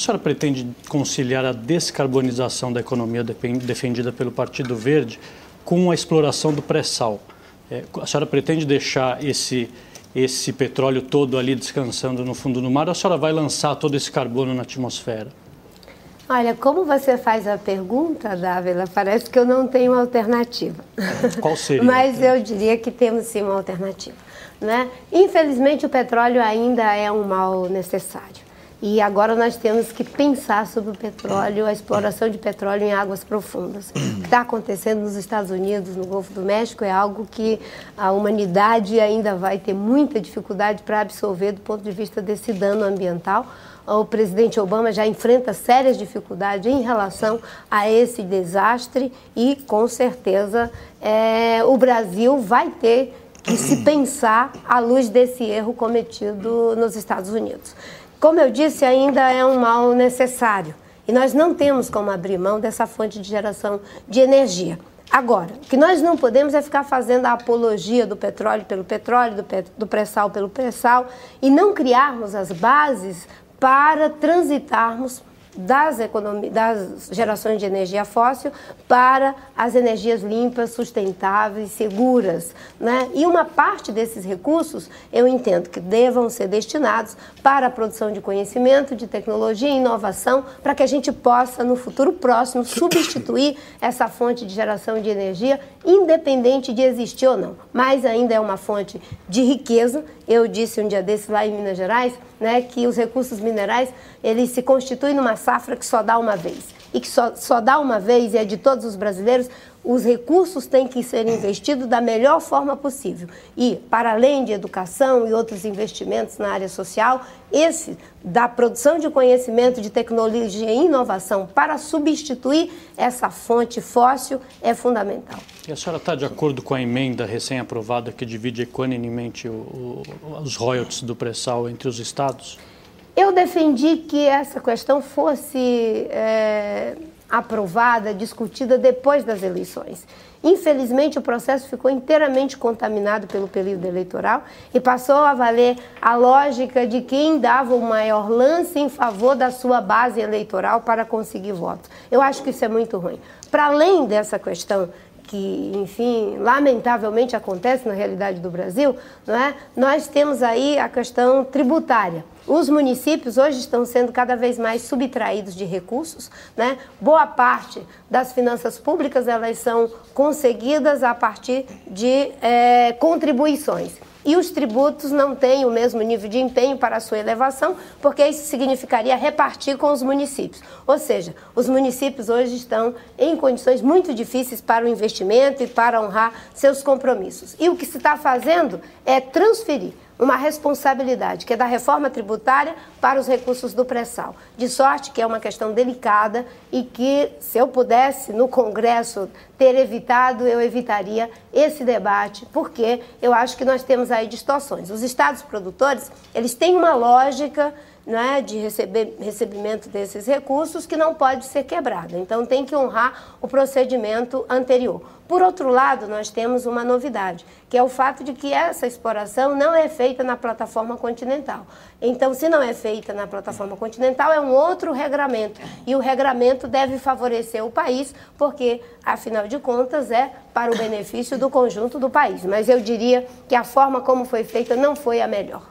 senhora pretende conciliar a descarbonização da economia defendida pelo Partido Verde com a exploração do pré-sal? A senhora pretende deixar esse petróleo todo ali descansando no fundo do mar, ou a senhora vai lançar todo esse carbono na atmosfera? Olha, como você faz a pergunta, Dávila, parece que eu não tenho alternativa. Qual seria? Mas eu diria que temos sim uma alternativa, né? Infelizmente, o petróleo ainda é um mal necessário. E agora nós temos que pensar sobre o petróleo, a exploração de petróleo em águas profundas. O que está acontecendo nos Estados Unidos, no Golfo do México, é algo que a humanidade ainda vai ter muita dificuldade para absorver do ponto de vista desse dano ambiental. O presidente Obama já enfrenta sérias dificuldades em relação a esse desastre e, com certeza, o Brasil vai ter que se pensar à luz desse erro cometido nos Estados Unidos. Como eu disse, ainda é um mal necessário e nós não temos como abrir mão dessa fonte de geração de energia. Agora, o que nós não podemos é ficar fazendo a apologia do petróleo pelo petróleo, do pré-sal pelo pré-sal e não criarmos as bases para transitarmos das gerações de energia fóssil para as energias limpas, sustentáveis, seguras, né? E uma parte desses recursos eu entendo que devam ser destinados para a produção de conhecimento, de tecnologia e inovação, para que a gente possa, no futuro próximo, substituir essa fonte de geração de energia, independente de existir ou não. Mas ainda é uma fonte de riqueza. Eu disse um dia desses lá em Minas Gerais, né, que os recursos minerais, eles se constituem numa safra que só dá uma vez. E que só dá uma vez, e é de todos os brasileiros, os recursos têm que ser investidos da melhor forma possível. E, para além de educação e outros investimentos na área social, esse da produção de conhecimento, de tecnologia e inovação para substituir essa fonte fóssil é fundamental. E a senhora está de acordo com a emenda recém-aprovada que divide equanimemente os royalties do pré-sal entre os estados? Eu defendi que essa questão fosse aprovada, discutida depois das eleições. Infelizmente, o processo ficou inteiramente contaminado pelo período eleitoral e passou a valer a lógica de quem dava o maior lance em favor da sua base eleitoral para conseguir votos. Eu acho que isso é muito ruim. Para além dessa questão que, enfim, lamentavelmente acontece na realidade do Brasil, não é? Nós temos aí a questão tributária. Os municípios hoje estão sendo cada vez mais subtraídos de recursos, né? Boa parte das finanças públicas elas são conseguidas a partir de contribuições. E os tributos não têm o mesmo nível de empenho para a sua elevação, porque isso significaria repartir com os municípios. Ou seja, os municípios hoje estão em condições muito difíceis para o investimento e para honrar seus compromissos. E o que se está fazendo é transferir uma responsabilidade, que é da reforma tributária, para os recursos do pré-sal. De sorte que é uma questão delicada e que, se eu pudesse, no Congresso, ter evitado, eu evitaria esse debate, porque eu acho que nós temos aí distorções. Os estados produtores, eles têm uma lógica, né, de recebimento desses recursos que não pode ser quebrada. Então, tem que honrar o procedimento anterior. Por outro lado, nós temos uma novidade, que é o fato de que essa exploração não é feita na plataforma continental. Então, se não é feita na plataforma continental, é um outro regramento. E o regramento deve favorecer o país, porque, afinal de contas, é para o benefício do conjunto do país. Mas eu diria que a forma como foi feita não foi a melhor.